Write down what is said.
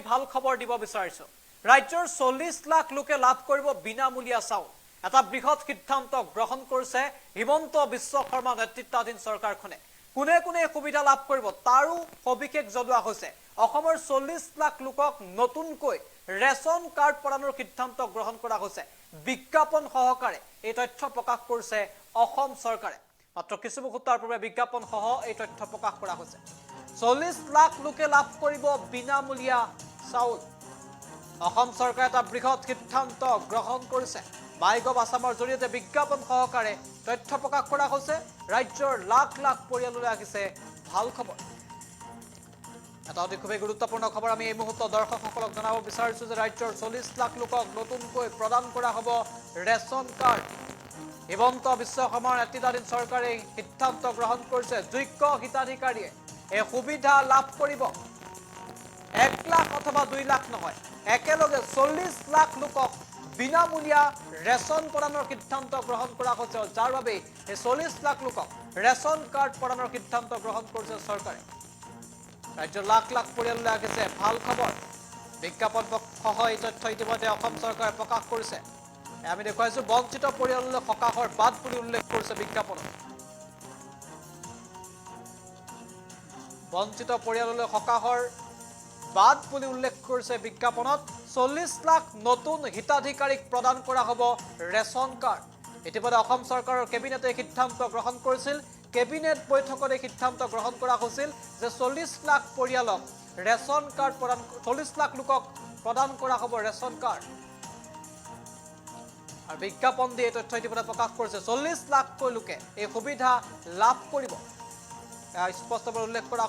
ভাল খবৰ দিব বিচাৰিছো ৰাজ্যৰ 40 লাখ লোকে লাভ কৰিব বিনামূলীয়া চাউল এটা বৃহৎ সিদ্ধান্ত গ্ৰহণ কৰিছে হিমন্ত বিশ্ব শৰ্মা নেতৃত্বাধীন চৰকাৰখনে কোনে কোনে সুবিধা লাভ কৰিব তাৰো সবিশেষ জনোৱা হৈছে অসমৰ 40 লাখ লোকক নতুনকৈ ৰেচন কাৰ্ড প্ৰদানৰ সিদ্ধান্ত গ্ৰহণ কৰা হৈছে বিজ্ঞাপন সহকাৰে এই তথ্য প্ৰকাশ কৰিছে অসম চৰকাৰে মাত্ৰ কিছু মুহূৰ্তৰ পূৰ্বে বিজ্ঞাপন সহ এই তথ্য প্ৰকাশ কৰা হৈছে 40 লাখ লোকে লাভ কৰিব বিনামূলীয়া চাউল অসম চৰকাৰে এটা বৃহৎ সিদ্ধান্ত গ্ৰহণ কৰিছে মাইগভ আসামৰ জৰিয়তে বিজ্ঞাপন সহকাৰে তথ্য প্ৰকাশ কৰা হৈছে ৰাজ্যৰ লাখ লাখ পৰিয়াললৈ আহিছে ভাল খবৰ এটা অতি খুবেই গুৰুত্বপূৰ্ণ খবৰ আমি এই মুহূৰ্তত দৰ্শকসকলক জনাব বিচাৰিছো যে ৰাজ্যৰ 40 লাখ লোকক নতুনকৈ প্ৰদান কৰা হ'ব ৰেচন কাৰ্ড হিমন্ত বিশ্ব শৰ্মাৰ নেতৃত্বাধীন চৰকাৰে সিদ্ধান্ত গ্ৰহণ কৰিছে যোগ্য হিতাধিকাৰীয়ে এই সুবিধা লাভ কৰিব 1 লাখ অথবা 2 লাখ নহয় একেলগে 40 লাখ লোকক বিনামূলীয়া ৰেচন প্ৰদানৰ সিদ্ধান্ত গ্ৰহণ কৰা হৈছে যাৰ বাবে এই 40 লাখ লোকক ৰেচন কাৰ্ড প্ৰদানৰ সিদ্ধান্ত গ্ৰহণ কৰিছে চৰকাৰে ৰাজ্যৰ লাখ লাখ পৰিয়াললৈ আহিছে ভাল খবৰ বিজ্ঞাপন সহ এই তথ্য ইতিমধ্যে অসম চৰকাৰে প্ৰকাশ কৰিছে আমি দেখুৱাইছো বঞ্চিত পৰিয়াললৈ সকাহৰ বাদ বুলি উল্লেখ কৰিছে বিজ্ঞাপনত বঞ্চিত পৰিয়াললৈ সকাহৰ বাদ বুলি উল্লেখ কৰিছে বিজ্ঞাপনত 40 লাখ নতুন হিতাধিকাৰীক প্ৰদান কৰা হ'ব ৰেচন কাৰ্ড ইতিমধ্যে অসম চৰকাৰৰ কেবিনেটে সিদ্ধান্ত গ্ৰহণ কৰিছিল কেবিনেট বৈঠকত এই সিদ্ধান্ত গ্ৰহণ কৰা হৈছিল যে 40 লাখ পৰিয়ালক ৰেচন কাৰ্ড প্ৰদান 40 লাখ লোকক প্ৰদান কৰা হ'ব ৰেচন কাৰ্ড আৰু বিজ্ঞাপন দিয়ে তথ্য ইতিমধ্যে প্ৰকাশ কৰিছে 40 লাখকৈ লোকে এই সুবিধা লাভ কৰিব স্পষ্টভাৱে উল্লেখ কৰা